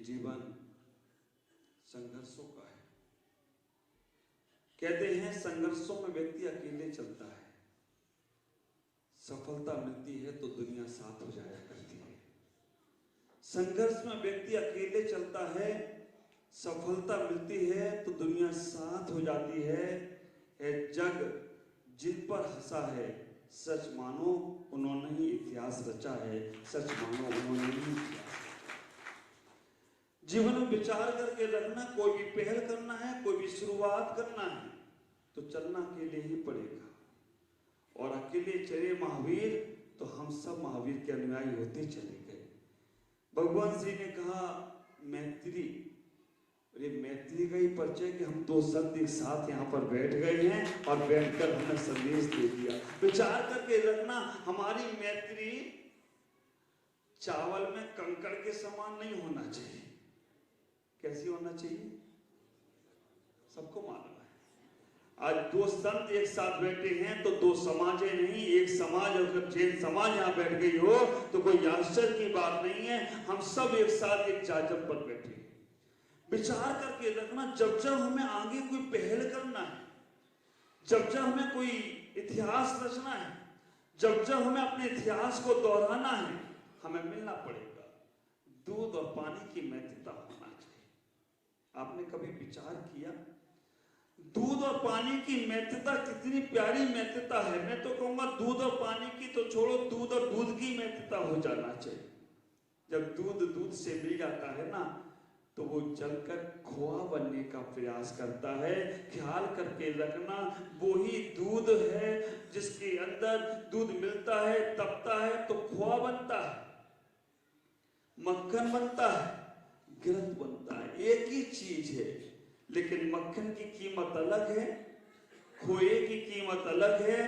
जीवन संघर्षों का है। कहते हैं संघर्षों में व्यक्ति अकेले चलता है, सफलता मिलती है तो दुनिया साथ हो जाया करती है। संघर्ष में व्यक्ति अकेले चलता है, सफलता मिलती है तो दुनिया साथ हो जाती है। जग जिन पर हंसा है, सच मानो उन्होंने ही इतिहास रचा है, सच मानो उन्होंने ही इतिहास। जीवन में विचार करके रखना, कोई भी पहल करना है, कोई भी शुरुआत करना है तो चलना अकेले ही पड़ेगा। और अकेले चले महावीर तो हम सब महावीर के अनुयायी होते चले गए। भगवान श्री ने कहा मैत्री, अरे मैत्री का ही परिचय कि हम दो संत एक साथ यहाँ पर बैठ गए हैं और बैठकर हमें संदेश दे दिया। विचार करके रखना, हमारी मैत्री चावल में कंकड़ के समान नहीं होना चाहिए। कैसी होना चाहिए? सबको मालूम है। आज दो संत एक साथ बैठे हैं तो दो समाजें नहीं, एक समाज। अगर जैन समाज यहाँ बैठ गई हो तो कोई आश्चर्य की बात नहीं है। हम सब एक साथ एक जाजम पर बैठे हैं। विचार करके रखना, जब जब हमें आगे कोई पहल करना है, जब जब हमें कोई इतिहास रचना है, जब जब हमें अपने इतिहास को दोहराना है, हमें मिलना पड़ेगा। दूध और पानी की मैत्रिता होना चाहिए। आपने कभी विचार किया दूध और पानी की मैत्रिता कितनी प्यारी मैत्रिता है? मैं तो कहूंगा दूध और पानी की तो छोड़ो, दूध और दूध की मैत्रिता हो जाना चाहिए। जब दूध दूध से मिल जाता है ना तो वो जलकर खोआ बनने का प्रयास करता है। ख्याल करके रखना, वो ही दूध है जिसके अंदर दूध मिलता है, तपता है तो खोआ बनता है, मक्खन बनता है, घृत बनता है। एक ही चीज है, लेकिन मक्खन की कीमत अलग है, खोए की कीमत अलग है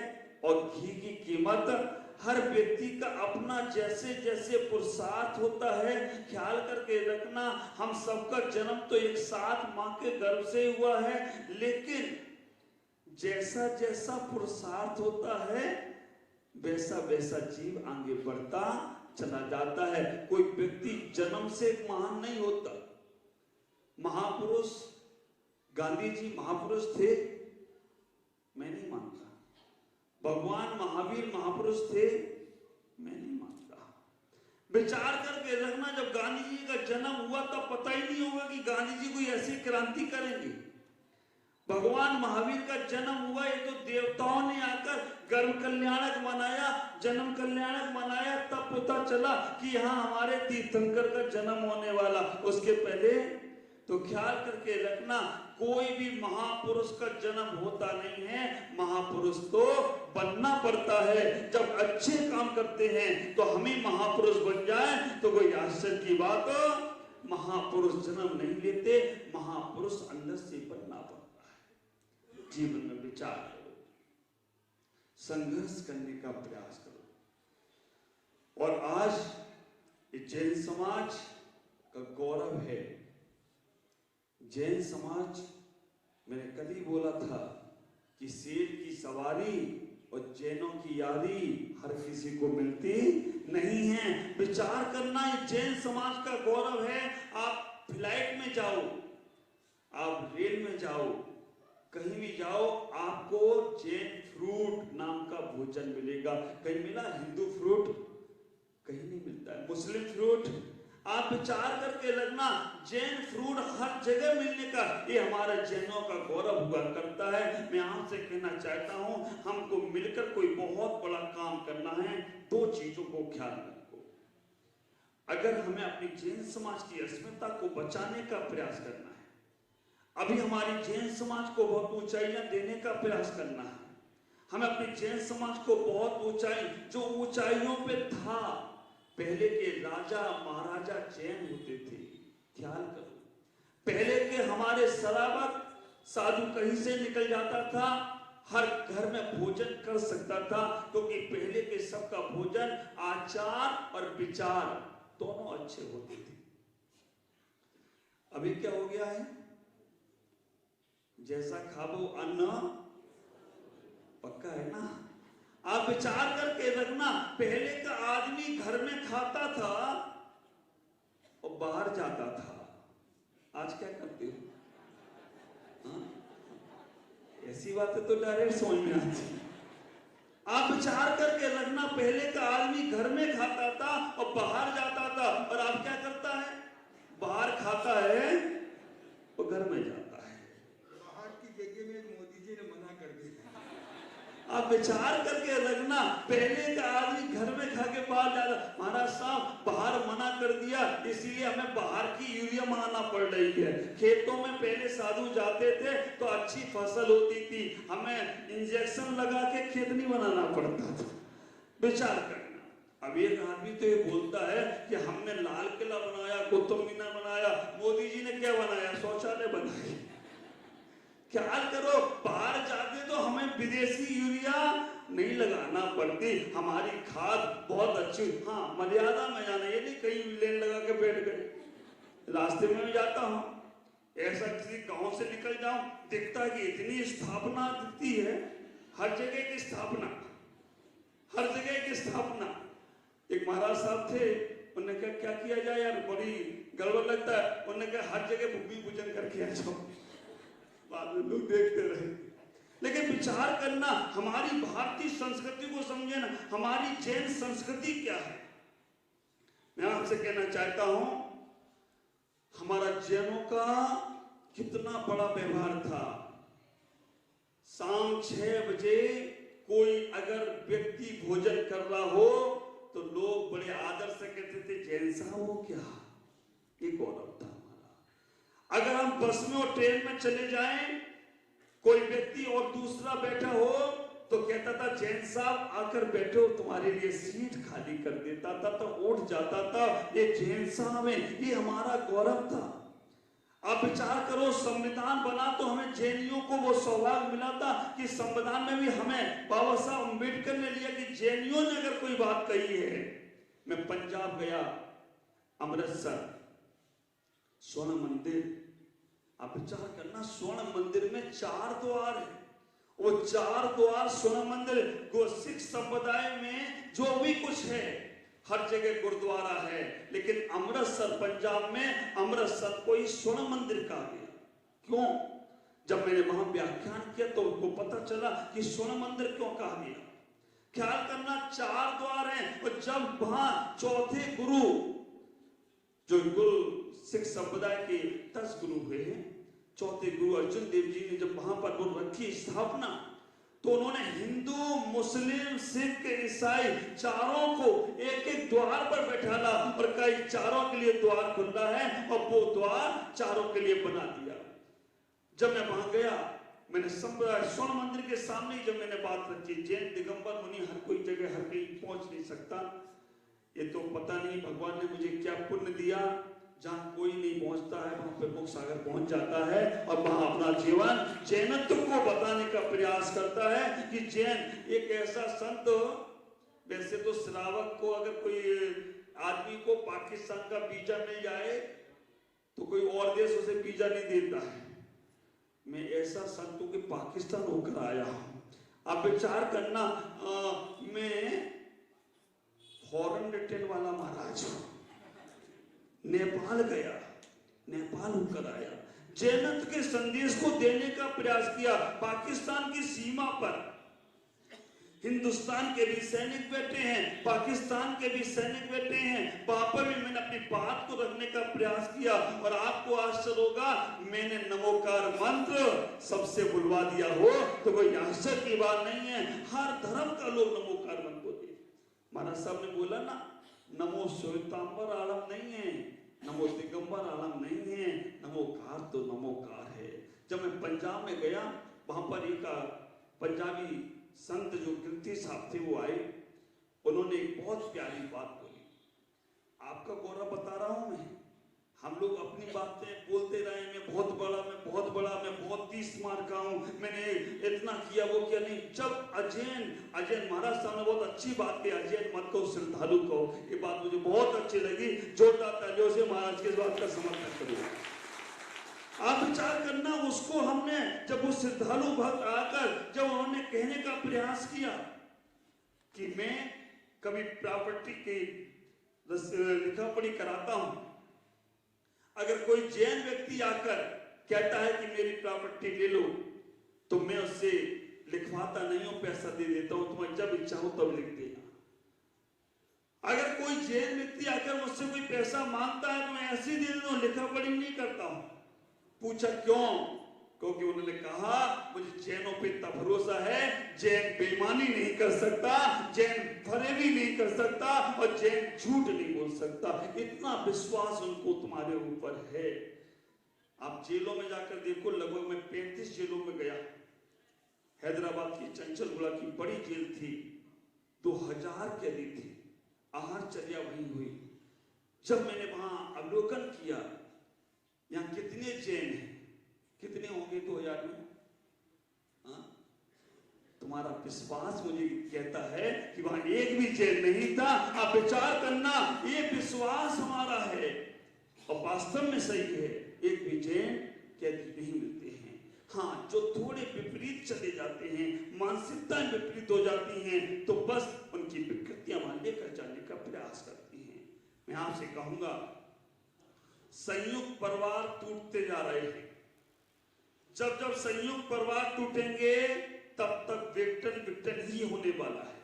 और घी की कीमत। हर व्यक्ति का अपना जैसे जैसे पुरुषार्थ होता है। ख्याल करके रखना, हम सबका जन्म तो एक साथ मां के गर्भ से हुआ है, लेकिन जैसा जैसा पुरुषार्थ होता है वैसा वैसा जीव आगे बढ़ता चला जाता है। कोई व्यक्ति जन्म से महान नहीं होता। महापुरुष गांधी जी महापुरुष थे? मैं नहीं मानता। भगवान महावीर महापुरुष थे? मैं नहीं मानता। विचार करके रखना, जब गांधी जी का जन्म हुआ तब पता ही नहीं होगा कि गांधी जी कोई ऐसी क्रांति करेंगे। भगवान महावीर का जन्म हुआ, ये तो देवताओं ने आकर गर्भ कल्याणक मनाया, जन्म कल्याणक मनाया, तब पता चला कि यहाँ हमारे तीर्थंकर का जन्म होने वाला। उसके पहले तो ख्याल करके रखना, कोई भी महापुरुष का जन्म होता नहीं है, महापुरुष तो बनना पड़ता है। जब अच्छे काम करते हैं तो हमें महापुरुष बन जाए तो कोई आश्चर्य की बात। महापुरुष जन्म नहीं लेते, महापुरुष अंदर से बनना पड़ता है। जीवन में विचार करो, संघर्ष करने का प्रयास करो। और आज जैन समाज का गौरव है। जैन समाज, मैंने कल ही बोला था कि शेर की सवारी और जैनों की यारी हर किसी को मिलती नहीं है। विचार करना, ये जैन समाज का गौरव है। आप फ्लाइट में जाओ, आप रेल में जाओ, कहीं भी जाओ, आपको जैन फ्रूट नाम का भोजन मिलेगा। कहीं मिला हिंदू फ्रूट? कहीं नहीं मिलता है। मुस्लिम फ्रूट? आप विचार करके रखना, जैन फ्रूट हर जगह मिलने का, ये हमारा जैनों का गौरव हुआ करता है। मैं आपसे कहना चाहता हूं, हमको मिलकर कोई बहुत बड़ा काम करना है। दो चीजों को ख्याल रखो। अगर हमें अपनी जैन समाज की अस्मिता को बचाने का प्रयास करना है, अभी हमारी जैन समाज को बहुत ऊंचाइयां देने का प्रयास करना है, हमें अपनी जैन समाज को बहुत ऊंचाई, जो ऊंचाइयों पे था, पहले के राजा महाराजा जैन होते थे। ख्याल करो, पहले के हमारे शराबत साधु कहीं से निकल जाता था, हर घर में भोजन कर सकता था, क्योंकि पहले के सबका भोजन आचार और विचार दोनों अच्छे होते थे। अभी क्या हो गया है? जैसा खाबो अन्न पक्का है ना। आप विचार करके रखना, पहले का आदमी घर में खाता था और बाहर जाता था। आज क्या करते हो? हाँ? ऐसी बातें तो डायरेक्ट समझ में आती है। आप विचार करके रखना, पहले का आदमी घर में खाता था और बाहर जाता था, और आप क्या करता है? बाहर खाता है और घर में जाता है। बाहर की जगह में मोदी जी ने मना कर दिया। आप विचार करके रखना, पहले का आदमी घर में खा के बाहर जाता, महाराज साहब बाहर मना कर दिया इसीलिए हमें बाहर की यूरिया मंगाना पड़ रही है। खेतों में पहले साधु जाते थे तो अच्छी फसल होती थी, हमें इंजेक्शन लगा के खेत नहीं बनाना पड़ता था। विचार करना, अब एक आदमी तो ये बोलता है कि हमने लाल किला बनाया, कुतुब मीनार बनाया, मोदी जी ने क्या बनाया? शौचालय बनाए। ख्याल करो, बाहर जाते तो हमें विदेशी यूरिया नहीं लगाना पड़ती, हमारी खाद बहुत अच्छी। हाँ, मर्यादा में जाना, ये नहीं कहीं लेन लगा के बैठ गए। रास्ते में जाता हूँ, ऐसा किसी गांव से निकल जाऊं, दिखता है कि इतनी स्थापना दिखती है, हर जगह की स्थापना, हर जगह की स्थापना। एक महाराज साहब थे, उन्होंने कहा क्या किया जाए यार, बड़ी गड़बड़ लगता है। उन्होंने कहा हर जगह भूमि पूजन करके आ जाओ। बाद में लोग देखते रहे। लेकिन विचार करना, हमारी भारतीय संस्कृति को समझे ना, हमारी जैन संस्कृति क्या है। मैं आपसे कहना चाहता हूं, हमारा जैनों का कितना बड़ा व्यवहार था। शाम 6 बजे कोई अगर व्यक्ति भोजन कर रहा हो तो लोग बड़े आदर से कहते थे जैन साहब हो क्या, ये गौरव था हमारा। अगर हम बस में और ट्रेन में चले जाएं, कोई व्यक्ति और दूसरा बैठा हो तो कहता था जैन साहब आकर बैठो, तुम्हारे लिए सीट खाली कर देता था, तो उठ जाता था, ये जैन साहब है, ये हमारा गौरव था। आप विचार करो, संविधान बना तो हमें जैनियों को वो सौभाग्य मिला था कि संविधान में भी हमें बाबा साहब अम्बेडकर ने लिया कि जैनियों ने अगर कोई बात कही है। मैं पंजाब गया, अमृतसर, स्वर्ण मंदिर, आप विचार करना, स्वर्ण मंदिर में 4 द्वार है। वो 4 द्वार स्वर्ण मंदिर, सिख संप्रदाय में जो भी कुछ है हर जगह गुरुद्वारा है, लेकिन अमृतसर पंजाब में अमृतसर को ही स्वर्ण मंदिर कहा गया। क्यों? जब मैंने वहां व्याख्यान किया तो उनको पता चला कि स्वर्ण मंदिर क्यों कहा गया। ख्याल करना, 4 द्वार हैं, और जब वहां चौथे गुरु, जो गुरु सिख संप्रदाय के 10 गुरु हुए हैं, चौथे गुरु अर्जुन देव जी ने जब वहां पर वो रखी स्थापना, तो उन्होंने हिंदू, मुस्लिम, सिख, ईसाई चारों को एक एक द्वार पर बैठाला और कई चारों के लिए द्वार खुला है, और वो द्वार चारों के लिए बना दिया। जब मैं वहां गया, मैंने स्वर्ण मंदिर के सामने ही जब मैंने बात रखी, जैन दिगंबर मुनि हर कोई जगह हर कहीं पहुंच नहीं सकता, ये तो पता नहीं भगवान ने मुझे क्या पुण्य दिया, जहां कोई नहीं पहुंचता है वहां पे मुख सागर पहुंच जाता है, और वहां अपना जीवन जैनत्व को बताने का प्रयास करता है कि जैन एक ऐसा संत। वैसे तो श्रावक को अगर कोई आदमी को पाकिस्तान का वीजा मिल जाए तो कोई और देश उसे वीजा नहीं देता है। मैं ऐसा संत हूं कि पाकिस्तान होकर आया हूं। आप विचार करना, मैं फॉरेन रिटर्न वाला महाराज हूं। नेपाल गया, नेपाल होकर आया, जैनत्व के संदेश को देने का प्रयास किया। पाकिस्तान की सीमा पर हिंदुस्तान के भी सैनिक बैठे हैं, पाकिस्तान के भी सैनिक बैठे हैं, वहां पर भी मैंने अपनी बात को रखने का प्रयास किया। और आपको आश्चर्य होगा, मैंने नमोकार मंत्र सबसे बुलवा दिया हो तो कोई आश्चर्य की बात नहीं है। हर धर्म का लोग नमोकार मंत्र बोलते। महाराज साहब ने बोला ना, नमो श्वेतांबर आलम नहीं है, नमो दिगंबर आलम नहीं है, नमोकार तो नमोकार है। जब मैं पंजाब में गया, वहां पर एक पंजाबी संत जो कीर्ति साहब थे वो आए, उन्होंने एक बहुत प्यारी बात बोली। आपका गौरव बता रहा हूं मैं, हम लोग अपनी बातें बोलते रहे, मैं बहुत बड़ा, मैं बहुत बड़ा, मैं बहुत 30 मार का हूं, मैंने इतना किया वो किया नहीं। जब अजैन महाराज साहब ने बहुत अच्छी बात की, अजैन मत कहो श्रद्धालु कहो, ये बात मुझे बहुत अच्छी लगी। जोरदार तालियों से महाराज के इस बात का समर्थन करो। आप विचार करना, उसको हमने, जब वो श्रद्धालु भक्त आकर जब उन्होंने कहने का प्रयास किया कि मैं कभी प्रॉपर्टी की लिखा पढ़ी कराता हूं, अगर कोई जैन व्यक्ति आकर कहता है कि मेरी प्रॉपर्टी ले लो, तो मैं उससे लिखवाता नहीं हूं, पैसा दे देता हूं, तुम्हें जब इच्छा हो तब लिख देना। अगर कोई जैन व्यक्ति आकर मुझसे कोई पैसा मांगता है तो मैं ऐसे ही दे देता हूं, लिखा पढ़ी नहीं करता हूं। पूछा क्यों? क्योंकि उन्होंने कहा मुझे जैनों पे इतना भरोसा है, जैन बेईमानी नहीं कर सकता, जैन फरेबी नहीं कर सकता और जैन झूठ नहीं बोल सकता। इतना विश्वास उनको तुम्हारे ऊपर है। आप जेलों में जाकर देखो, लगभग मैं 35 जेलों में गया। हैदराबाद की चंचलगुड़ा की बड़ी जेल थी, 2000 कैदी थे, आहारचर्या वहीं हुई। जब मैंने वहां अवलोकन किया, यहाँ कितने जैन हैं, कितने होंगे 2000 में? हाँ? तुम्हारा विश्वास मुझे कहता है कि वहां एक भी जैन नहीं था। आप विचार करना, ये विश्वास हमारा है और वास्तव में सही है। एक भी जैन कैदी नहीं मिलते हैं। हाँ, जो थोड़े विपरीत चले जाते हैं, मानसिकताएं विपरीत हो जाती हैं, तो बस उनकी विकृतियां वहां लेकर जाने का प्रयास करती हैं। मैं आपसे कहूंगा, संयुक्त परिवार टूटते जा रहे हैं। जब जब संयुक्त परिवार टूटेंगे तब तक विघटन ही होने वाला है।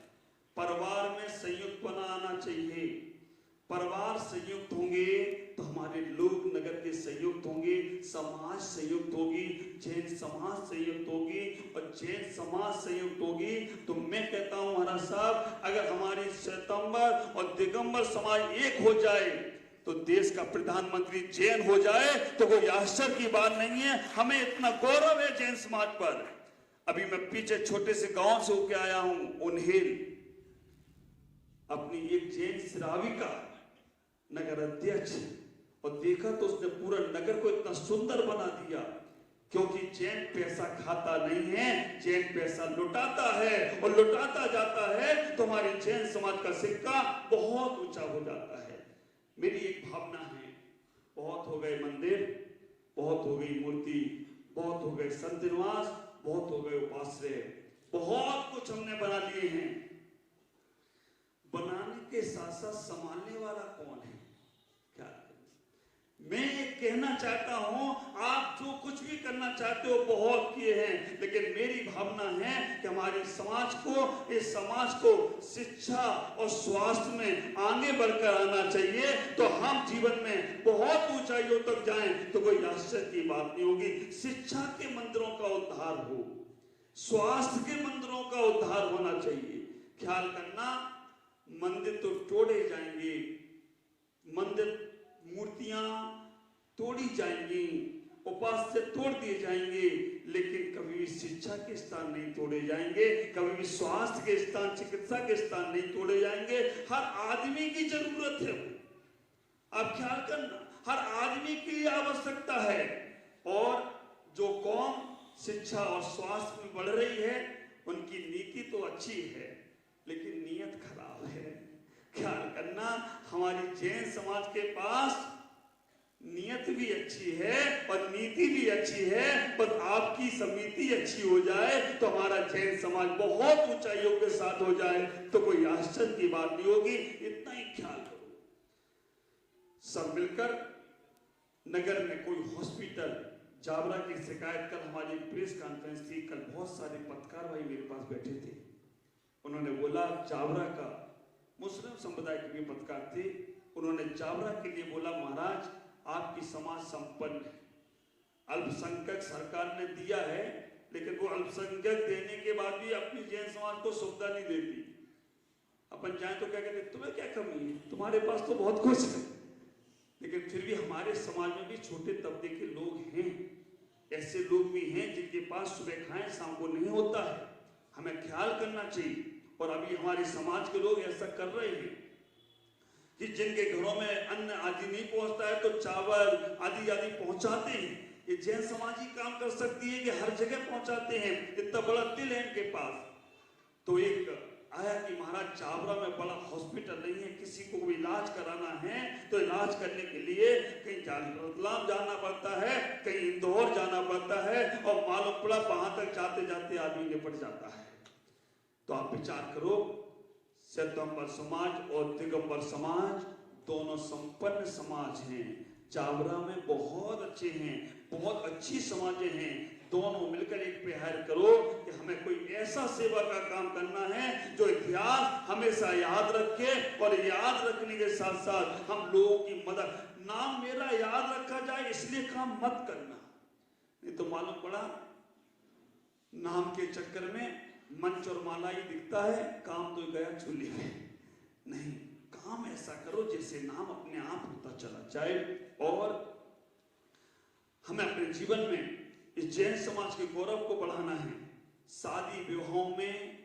परिवार में संयुक्त बना आना चाहिए। परिवार संयुक्त होंगे तो हमारे लोग नगर के संयुक्त होंगे, समाज संयुक्त होगी, जैन समाज संयुक्त होगी और जैन समाज संयुक्त होगी तो मैं कहता हूं महाराज साहब, अगर हमारी श्वेतांबर और दिगंबर समाज एक हो जाए तो देश का प्रधानमंत्री जैन हो जाए तो कोई आश्चर्य की बात नहीं है। हमें इतना गौरव है जैन समाज पर। अभी मैं पीछे छोटे से गांव से होके आया हूं, उन्हेल। अपनी एक जैन श्राविका नगर अध्यक्ष, और देखा तो उसने पूरा नगर को इतना सुंदर बना दिया। क्योंकि जैन पैसा खाता नहीं है, जैन पैसा लुटाता है और लुटाता जाता है तो हमारे जैन समाज का सिक्का बहुत ऊंचा हो जाता है। मेरी एक भावना है, बहुत हो गए मंदिर, बहुत हो गई मूर्ति, बहुत हो गए संत निवास, बहुत हो गए उपाश्रय, बहुत कुछ हमने बना लिए हैं। बनाने के साथ साथ संभालने वाला कौन है? क्या मैं ये कहना चाहता हूं, आप जो कुछ भी करना चाहते हो बहुत किए हैं, लेकिन मेरी भावना है कि हमारे समाज को, इस समाज को शिक्षा और स्वास्थ्य में आगे बढ़कर आना चाहिए तो हम जीवन में बहुत ऊंचाइयों तक जाएं तो कोई आश्चर्य की बात नहीं होगी। शिक्षा के मंदिरों का उद्धार हो, स्वास्थ्य के मंदिरों का उद्धार होना चाहिए। ख्याल करना, मंदिर तो तोड़े जाएंगे, मंदिर मूर्तियां तोड़ी जाएंगी, उपास्य तोड़ दिए जाएंगे, लेकिन कभी भी शिक्षा के स्थान नहीं तोड़े जाएंगे, कभी भी स्वास्थ्य के स्थान, चिकित्सा के स्थान नहीं तोड़े जाएंगे। हर आदमी की जरूरत है, आप ख्याल करना, हर आदमी के लिए आवश्यकता है। और जो कौम शिक्षा और स्वास्थ्य में बढ़ रही है उनकी नीति तो अच्छी है लेकिन नीयत खराब है। ख्याल करना, हमारी जैन समाज के पास नियत भी अच्छी है और नीति भी अच्छी है, बस आपकी समिति अच्छी हो जाए तो हमारा जैन समाज बहुत ऊंचाइयों के साथ हो जाए तो कोई आश्चर्य की बात नहीं होगी। इतना ही ख्याल करो। सब मिलकर नगर में कोई हॉस्पिटल, जावरा की शिकायत, कल हमारी प्रेस कॉन्फ्रेंस थी, कल बहुत सारे पत्रकार भाई मेरे पास बैठे थे। उन्होंने बोला, जावरा का मुस्लिम समुदाय के भी पत्रकार थे, उन्होंने जावरा के लिए बोला, महाराज आपकी समाज संपन्न है, अल्पसंख्यक सरकार ने दिया है, लेकिन वो अल्पसंख्यक देने के बाद भी अपनी जैन समाज को सुविधा नहीं देती। अपन जाए तो क्या कहते, तुम्हें क्या कमी है, तुम्हारे पास तो बहुत कुछ है। लेकिन फिर भी हमारे समाज में भी छोटे तबके के लोग हैं, ऐसे लोग भी हैं जिनके पास सुबह खाएं शाम को नहीं होता है। हमें ख्याल करना चाहिए। और अभी हमारे समाज के लोग ऐसा कर रहे हैं कि जिनके घरों में अन्न आदि नहीं पहुंचता है तो चावल आदि आदि पहुंचाते हैं। ये जैन समाज ही काम कर सकती है कि हर जगह पहुंचाते हैं, इतना बड़ा दिल है इनके पास। तो एक आया कि महाराज जावरा में बड़ा हॉस्पिटल नहीं है, किसी को भी इलाज कराना है तो इलाज करने के लिए कहीं रतलाम जाना पड़ता है, कहीं इंदौर जाना पड़ता है और मालूम पड़ा वहां तक जाते जाते आदमी निपट जाता है। तो आप विचार करो, श्वेतांबर समाज और दिगंबर समाज दोनों संपन्न समाज हैं। चावरा में बहुत अच्छे हैं, बहुत अच्छी समाजें हैं, दोनों मिलकर एक पेहर करो कि हमें कोई ऐसा सेवा का काम करना है जो इतिहास हमेशा याद रखे, और याद रखने के साथ साथ हम लोगों की मदद, नाम मेरा याद रखा जाए इसलिए काम मत करना, नहीं तो मालूम पड़ा नाम के चक्कर में मंच और माला ही दिखता है, काम तो गया चूल्हे में। नहीं, काम ऐसा करो जैसे नाम अपने आप होता चला जाए। और हमें अपने जीवन में इस जैन समाज के गौरव को बढ़ाना है। शादी विवाहों में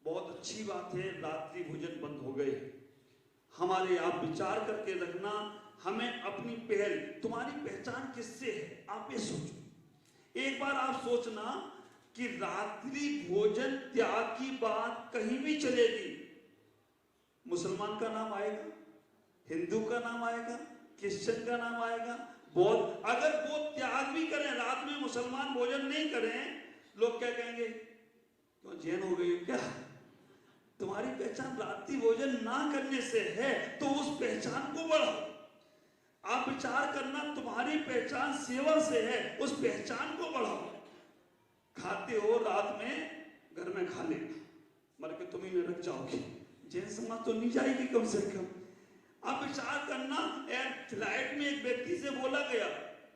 बहुत अच्छी बात है रात्रि भोजन बंद हो गए हमारे, आप विचार करके रखना, हमें अपनी पहल, तुम्हारी पहचान किससे है आप ये सोचो। एक बार आप सोचना कि रात्रि भोजन त्याग की बात कहीं भी चलेगी, मुसलमान का नाम आएगा, हिंदू का नाम आएगा, क्रिश्चियन का नाम आएगा, बौद्ध, अगर वो त्याग भी करें, रात में मुसलमान भोजन नहीं करें, लोग क्या कहेंगे, क्यों जैन हो गई क्या? तुम्हारी पहचान रात्रि भोजन ना करने से है, तो उस पहचान को बढ़ाओ। आप विचार करना, तुम्हारी पहचान सेवा से है, उस पहचान को बढ़ाओ। खाते हो रात में, घर में खा लेना, मर के तुम ही में रख जाओगे, जैन समाज तो नहीं जाएगी कम से कम। आप विचार करना, फ्लाइट में एक व्यक्ति से बोला गया,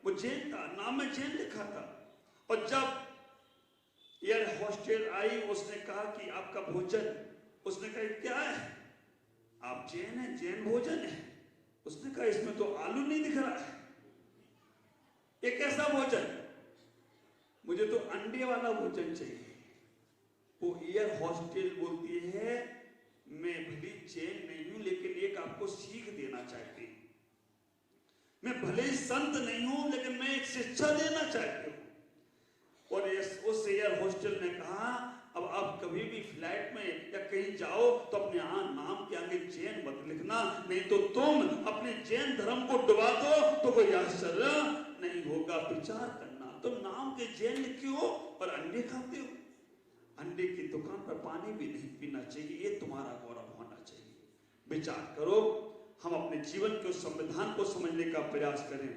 वो जैन था, नाम में जैन लिखा था, और जब एयर होस्टेस आई उसने कहा कि आपका भोजन, उसने कहा क्या है, आप जैन हैं, जैन भोजन है। उसने कहा इसमें तो आलू नहीं दिख रहा है, ये कैसा भोजन, मुझे तो अंडे वाला भोजन चाहिए। वो एयर होस्टेस बोलती है मैं भली जैन नहीं हूं, लेकिन एक आपको सीख देना चाहती हूं, मैं भले ही संत नहीं हूं, लेकिन मैं एक शिक्षा देना चाहती हूं। और उस एयर होस्टेस ने कहा अब आप कभी भी फ्लाइट में या कहीं जाओ तो अपने नाम के आगे जैन मत लिखना, नहीं तो तुम अपने जैन धर्म को डुबा दो तो कोई आश्चर्य नहीं होगा। विचार करना, तुम नाम के जैन लिखे हो और अंडे खाते हो, अंडे की दुकान पर पानी भी नहीं पीना चाहिए, ये तुम्हारा गौरव होना चाहिए। विचार करो, हम अपने जीवन के संविधान को समझने का प्रयास करें,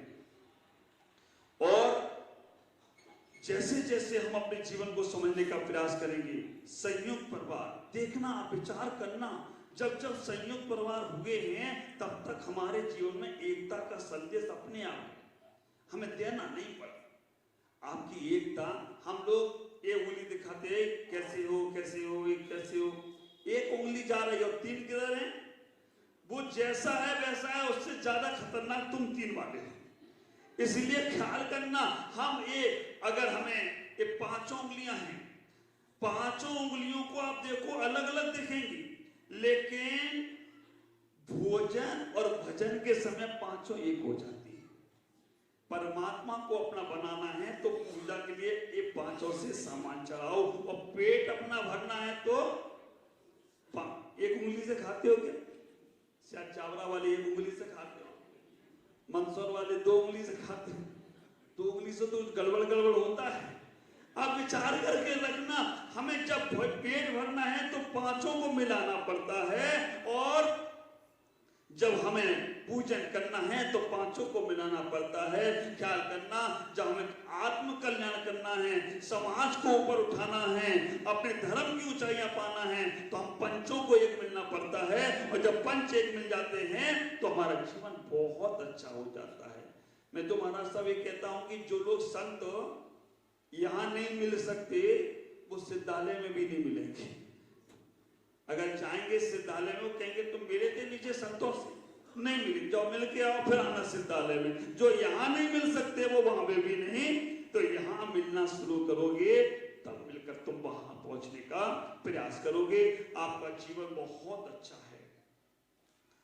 और जैसे जैसे हम अपने जीवन को समझने का प्रयास करेंगे, संयुक्त परिवार देखना, आप विचार करना, जब जब संयुक्त परिवार हुए हैं तब तक हमारे जीवन में एकता का संदेश अपने आप हमें देना नहीं पड़ा। आपकी एकता, हम लोग एक उंगली दिखाते हैं, कैसे हो कैसे हो कैसे हो, एक उंगली जा रही है और तीन किधर है, वो जैसा है वैसा है, उससे ज्यादा खतरनाक तुम तीन वाले हो। इसलिए ख्याल करना, हम एक, अगर हमें ये पांचों उंगलियां हैं, पांचों उंगलियों को आप देखो अलग अलग दिखेंगी, लेकिन भोजन और भजन के समय पांचों एक हो जाती है। परमात्मा को अपना बनाना है तो पूजा के लिए ये पांचों से सामान चढ़ाओ, और पेट अपना भरना है तो एक उंगली से खाते हो क्या? शायद चावरा वाले एक उंगली से खाते हो, मंदसौर वाले दो उंगली से खाते हो, दो उंगली से तो गड़बड़ होता है। आप विचार करके रखना, हमें जब पेट भरना है तो पांचों को मिलाना पड़ता है, और जब हमें पूजन करना है तो पांचों को मिलाना पड़ता है। ख्याल करना, जब हमें आत्म कल्याण करना है, समाज को ऊपर उठाना है, अपने धर्म की ऊंचाइयां पाना है, तो हम पंचों को एक मिलना पड़ता है, और जब पंच एक मिल जाते हैं तो हमारा जीवन बहुत अच्छा हो जाता है। मैं तो महाराज साहब ये कहता हूं कि जो लोग संत यहां नहीं मिल सकते, वो सिद्धालय में भी नहीं मिलेंगे। अगर जाएंगे सिद्धालय में, वो कहेंगे तुम मिले थे नीचे संतों से, नहीं मिले, जाओ मिल के आओ फिर आना सिद्धालय में। जो यहाँ नहीं मिल सकते वो वहां पे भी नहीं, तो यहाँ मिलना शुरू करोगे, तब मिलकर तुम वहां पहुंचने का प्रयास करोगे। आपका जीवन बहुत अच्छा है।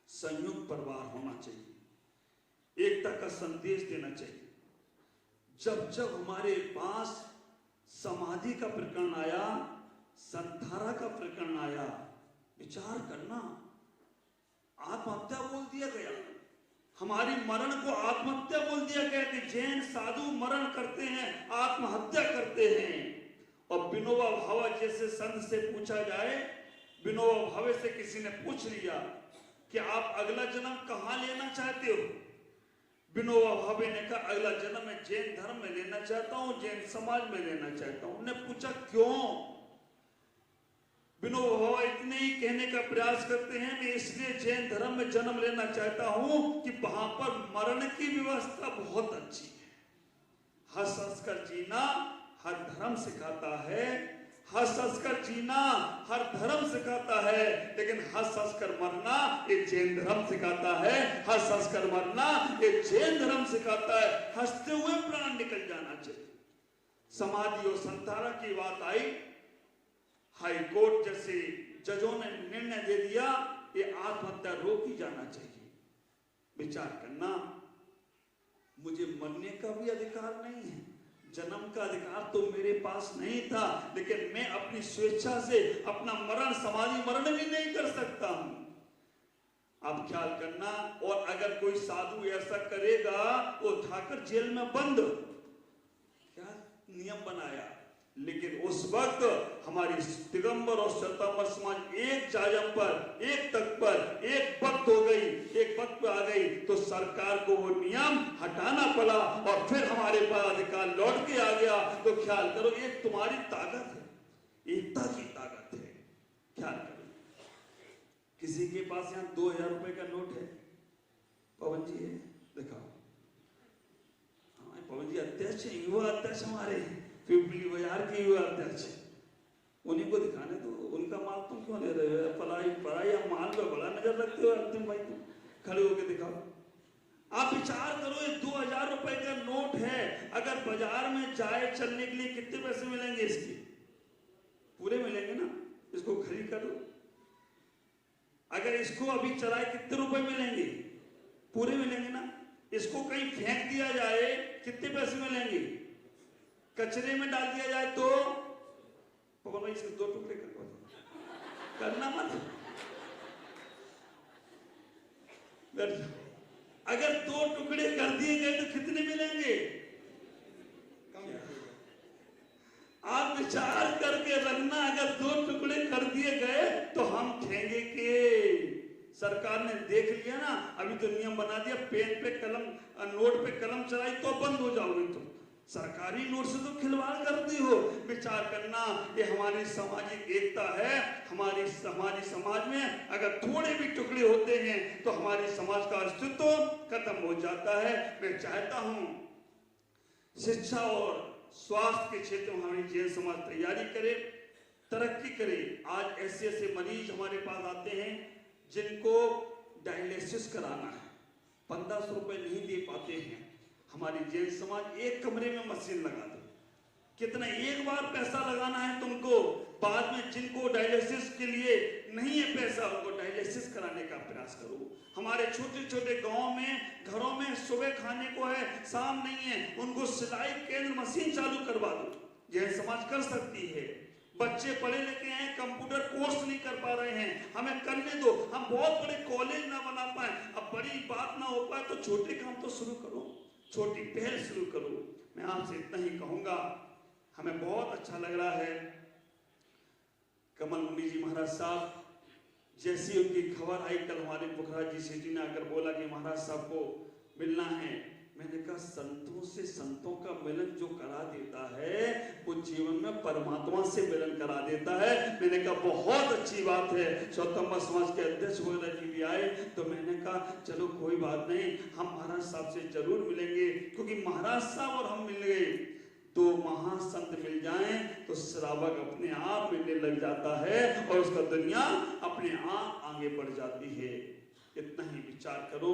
संयुक्त परिवार होना चाहिए, एकता का संदेश देना चाहिए। जब जब हमारे पास समाधि का प्रकरण आया, संधारा का प्रकरण आया, विचार करना, आत्महत्या बोल दिया गया, हमारी मरण को आत्महत्या बोल दिया गया कि जैन साधु मरण करते हैं, आत्महत्या करते हैं। और विनोबा भावे जैसे संत से पूछा जाए, विनोबा भावे से किसी ने पूछ लिया कि आप अगला जन्म कहां लेना चाहते हो? विनोबा भावे ने कहा अगला जन्म मैं जैन धर्म में लेना चाहता हूं, जैन समाज में लेना चाहता हूं। उन्होंने पूछा क्यों? विनोबा भावे इतने ही कहने का प्रयास करते हैं, मैं इसलिए जैन धर्म में जन्म लेना चाहता हूं कि वहां पर मरण की व्यवस्था बहुत अच्छी है। हंस हंस कर जीना हर धर्म सिखाता है, हंस हंस कर जीना हर धर्म सिखाता है, लेकिन हंस हंस कर मरना ये जैन धर्म सिखाता है। हंस हंस कर मरना ये जैन धर्म सिखाता है। हंसते हुए प्राण निकल जाना चाहिए। समाधि और संतारा की बात आई, हाई कोर्ट जैसे जजों ने निर्णय दे दिया ये आत्महत्या रोक ही जाना चाहिए। विचार करना, मुझे मरने का भी अधिकार नहीं है, जन्म का अधिकार तो मेरे पास नहीं था, लेकिन मैं अपनी स्वेच्छा से अपना मरण, समाधि मरण भी नहीं कर सकता हूं। आप ख्याल करना, और अगर कोई साधु ऐसा करेगा वो उठाकर जेल में बंद, क्या नियम बनाया। लेकिन उस वक्त हमारी दिगंबर और श्वेतांबर समाज एक जायम पर, एक तक पर, एक वक्त हो गई, एक वक्त पे आ गई तो सरकार को वो नियम हटाना पड़ा और फिर हमारे पास अधिकार लौट के आ गया। तो ख्याल करो, एक तुम्हारी ताकत है, एकता की ताकत है। ख्याल करो, किसी के पास यहाँ 2000 रुपए का नोट है? पवन जी है, दिखाओ। पवन जी अध्यक्ष, युवा अध्यक्ष हमारे पिपली बाजार के युवा अध्यक्ष, उन्हीं को दिखाने दो। उनका माल तुम क्यों ले रहे हो? पराई माल पे बड़ा नजर रखते हो अंतिम भाई, तुम खड़े होके दिखाओ। आप विचार करो, ये 2000 रुपए का नोट है, अगर बाजार में जाए चलने के लिए कितने पैसे मिलेंगे? इसके पूरे मिलेंगे ना? इसको खरीद करो, अगर इसको अभी चलाए कितने रुपए मिलेंगे? पूरे मिलेंगे ना? इसको कहीं फेंक दिया जाए कितने पैसे मिलेंगे? कचरे में डाल दिया जाए तो पवन भाई इसके 2 टुकड़े करना मत। अगर 2 टुकड़े कर दिए गए तो कितने मिलेंगे? आप विचार करके रखना, अगर 2 टुकड़े कर दिए गए तो हम खेंगे के। सरकार ने देख लिया ना, अभी तो नियम बना दिया, पेन पे कलम, नोट पे कलम चलाई तो बंद हो जाओगे तुम। सरकारी नोट से तो खिलवाड़ करती हो। विचार करना, ये हमारी सामाजिक एकता है। हमारी समाज में अगर थोड़े भी टुकड़े होते हैं तो हमारे समाज का अस्तित्व खत्म हो जाता है। मैं चाहता हूं शिक्षा और स्वास्थ्य के क्षेत्र में हमारी जैन समाज तैयारी करे, तरक्की करे। आज ऐसे ऐसे मरीज हमारे पास आते हैं जिनको डायलिसिस कराना है, 1500 रुपए नहीं दे पाते हैं। हमारी जैन समाज एक कमरे में मशीन लगा दे। कितना एक बार पैसा लगाना है तुमको, बाद में जिनको डायलिसिस के लिए नहीं है पैसा, उनको डायलिसिस कराने का प्रयास करो। हमारे छोटे छोटे गांव में, घरों में सुबह खाने को है, शाम नहीं है, उनको सिलाई केंद्र मशीन चालू करवा दो। जैन समाज कर सकती है। बच्चे पढ़े लिखे हैं, कंप्यूटर कोर्स नहीं कर पा रहे हैं, हमें करने दो। हम बहुत बड़े कॉलेज ना बना पाए, अब बड़ी बात ना हो पाए तो छोटे काम तो शुरू करो, छोटी पहल शुरू करो। मैं आपसे इतना ही कहूंगा, हमें बहुत अच्छा लग रहा है कमल मुनि जी महाराज साहब, जैसी उनकी खबर आई कल हमारे पुखराज जी सिटी ने आकर बोला कि महाराज साहब को मिलना है। मैंने कहा संतों से संतों का मिलन जो करा देता है वो जीवन में परमात्मा से मिलन करा देता है। मैंने कहा बहुत अच्छी बात है। श्वेतांबर समाज के अध्यक्ष वगैरह जी भी आए तो मैंने कहा चलो कोई बात नहीं, हम महाराज साहब से जरूर मिलेंगे, क्योंकि महाराज साहब और हम मिल गए, 2 महासंत मिल जाएं तो श्रावक अपने आप मिलने लग जाता है और उसका दुनिया अपने आप आगे बढ़ जाती है। इतना ही विचार करो।